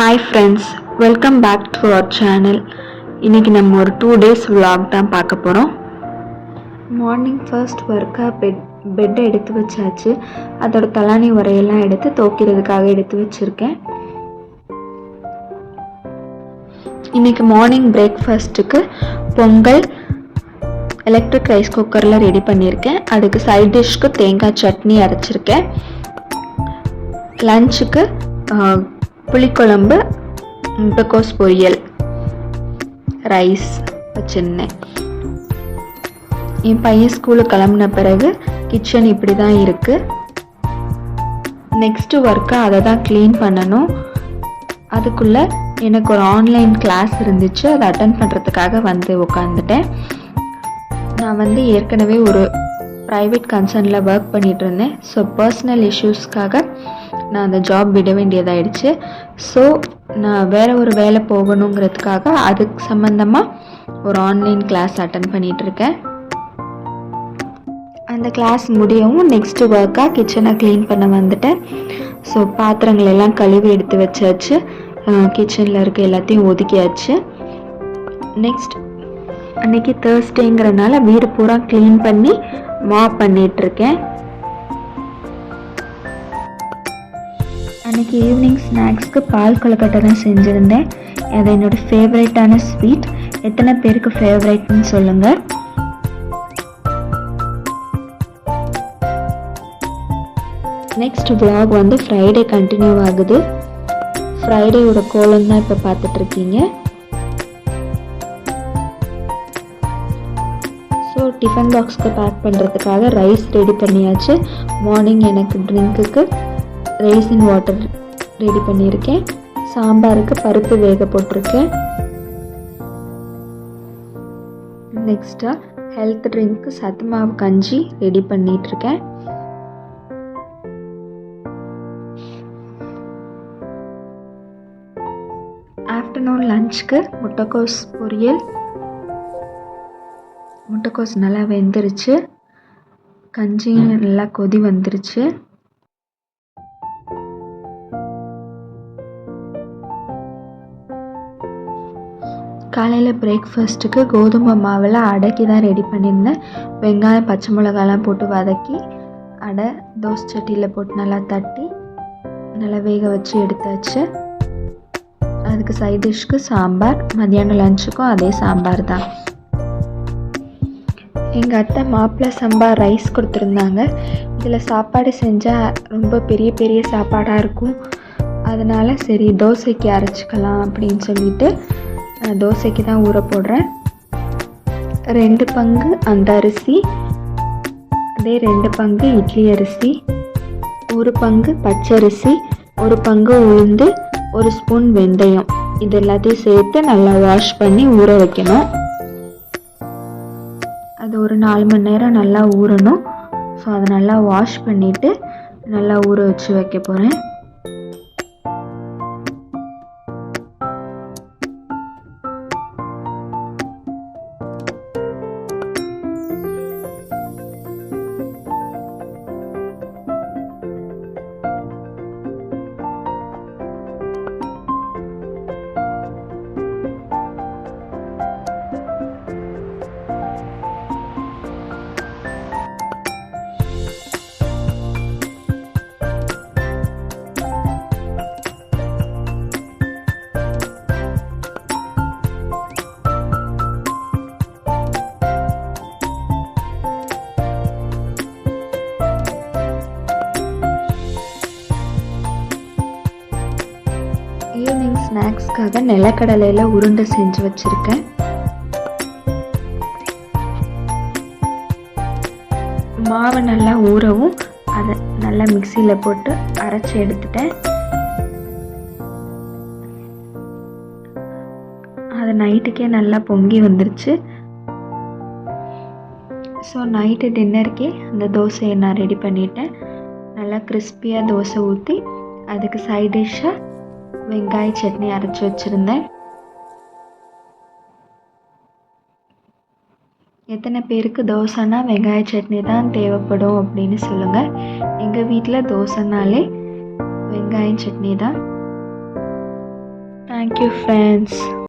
Hi friends, welcome back to our channel. இன்றைக்கி நம்ம ஒரு 2 days vlog தான் பார்க்க போகிறோம். மார்னிங் ஃபர்ஸ்ட் ஒர்க்காக பெட்டை எடுத்து வச்சாச்சு. அதோட தலானி உரையெல்லாம் எடுத்து துவைக்கிறதுக்காக எடுத்து வச்சுருக்கேன். இன்றைக்கி மார்னிங் பிரேக்ஃபாஸ்ட்டுக்கு பொங்கல் எலக்ட்ரிக் ரைஸ் குக்கரில் ரெடி பண்ணியிருக்கேன். அதுக்கு சைட் டிஷ்க்கு தேங்காய் சட்னி அரைச்சிருக்கேன். லஞ்சுக்கு புளிக்குழம்பு, முட்டைக்கோஸ் பொரியல், ரைஸ் வச்சுருந்தேன். என் பையன் ஸ்கூலுக்கு கிளம்புன பிறகு கிச்சன் இப்படி தான் இருக்குது. நெக்ஸ்ட்டு ஒர்க்கை அதை தான் க்ளீன் பண்ணணும். அதுக்குள்ளே எனக்கு ஒரு ஆன்லைன் கிளாஸ் இருந்துச்சு. அதை அட்டன் பண்ணுறதுக்காக வந்து உட்காந்துட்டேன். நான் ஏற்கனவே ஒரு ப்ரைவேட் கன்சர்னில் ஒர்க் பண்ணிகிட்டு இருந்தேன். ஸோ பர்சனல் இஷ்யூஸ்க்காக நான் அந்த ஜாப் விட வேண்டியதாகிடுச்சு. ஸோ நான் வேறு ஒரு வேலை போகணுங்கிறதுக்காக அதுக்கு சம்மந்தமாக ஒரு ஆன்லைன் கிளாஸ் அட்டன் பண்ணிகிட்ருக்கேன். அந்த கிளாஸ் முடியவும் நெக்ஸ்ட்டு ஒர்க்காக கிச்சனை க்ளீன் பண்ண வந்துட்டேன். ஸோ பாத்திரங்கள் எல்லாம் கழுவி எடுத்து வச்சாச்சு. கிச்சனில் இருக்க எல்லாத்தையும் ஒதுக்கியாச்சு. நெக்ஸ்ட் அன்றைக்கி தேர்ஸ்டேங்கிறனால வீடு பூரா க்ளீன் பண்ணி மாப் பண்ணிகிட்ருக்கேன். அன்றைக்கி ஈவினிங் ஸ்நாக்ஸ்க்கு பால் கொழுக்கட்டை தான் செஞ்சுருந்தேன். அது என்னோடய ஃபேவரட்டான ஸ்வீட். எத்தனை பேருக்கு ஃபேவரட்னு சொல்லுங்கள். நெக்ஸ்ட் vlog ஃப்ரைடே கண்டினியூ ஆகுது. ஃப்ரைடேயோட கோலம் தான் இப்போ பார்த்துட்ருக்கீங்க. ஸோ டிஃபன் பாக்ஸ்க்கு பேக் பண்ணுறதுக்காக ரைஸ் ரெடி பண்ணியாச்சு. மார்னிங் எனக்கு ட்ரிங்க்குக்கு ரைசின் வாட்டர் ரெடி பண்ணியிருக்கேன். சாம்பாருக்கு பருப்பு வேக போட்டிருக்கேன். நெக்ஸ்ட்டாக ஹெல்த் ட்ரிங்க்கு சத்து மாவு கஞ்சி ரெடி பண்ணிகிட்ருக்கேன். ஆஃப்டர்நூன் லஞ்சுக்கு முட்டைக்கோஸ் பொரியல். முட்டைக்கோஸ் நல்லா வெந்துருச்சு. கஞ்சியும் நல்லா கொதி வந்துருச்சு. காலையில் பிரேக்ஃபாஸ்ட்டுக்கு கோதுமை மாவில் அடைக்கி தான் ரெடி பண்ணியிருந்தேன். வெங்காயம் பச்சை மிளகாலாம் போட்டு வதக்கி அடை தோசை சட்டியில் போட்டு நல்லா தட்டி நல்லா வேக வச்சு எடுத்தாச்சு. அதுக்கு சைட் டிஷ்க்கு சாம்பார். மதியானம் லஞ்சுக்கும் அதே சாம்பார் தான். எங்கள் அத்தை மாப்பிள்ளை சம்பா ரைஸ் கொடுத்துருந்தாங்க. இதில் சாப்பாடு செஞ்சால் ரொம்ப பெரிய பெரிய சாப்பாடாக இருக்கும். அதனால் சரி தோசைக்கு அரைச்சிக்கலாம் அப்படின்னு சொல்லிட்டு தோசைக்கு தான் ஊற போடுறேன். 2 பங்கு அந்த அரிசி, அதே 2 பங்கு இட்லி அரிசி, 1 பங்கு பச்சரிசி, 1 பங்கு உளுந்து, 1 ஸ்பூன் வெந்தயம். இது எல்லாத்தையும் சேர்த்து நல்லா வாஷ் பண்ணி ஊற வைக்கணும். அது ஒரு 4 மணி நேரம் நல்லா ஊறணும். ஸோ அதை நல்லா வாஷ் பண்ணிவிட்டு நல்லா ஊற வச்சு வைக்க போகிறேன். ஈவினிங் ஸ்நாக்ஸ்க்காக நிலக்கடலையில் உருண்டை செஞ்சு வச்சுருக்கேன். மாவு நல்லா ஊறவும் அதை நல்லா மிக்சியில் போட்டு அரைச்சி எடுத்துட்டேன். அது நைட்டுக்கே நல்லா பொங்கி வந்துருச்சு. ஸோ நைட்டு டின்னருக்கே அந்த தோசையை நான் ரெடி பண்ணிட்டேன். நல்லா கிறிஸ்பியாக தோசை ஊற்றி அதுக்கு சைட் டிஷ்ஷாக வெங்காய சட்னி அரைச்சி வச்சுருந்தேன். எத்தனை பேருக்கு தோசைனா வெங்காய சட்னி தான் தேவைப்படும் அப்படின்னு சொல்லுங்கள். எங்கள் வீட்டில் தோசைனாலே வெங்காயம் சட்னி தான். Thank you friends.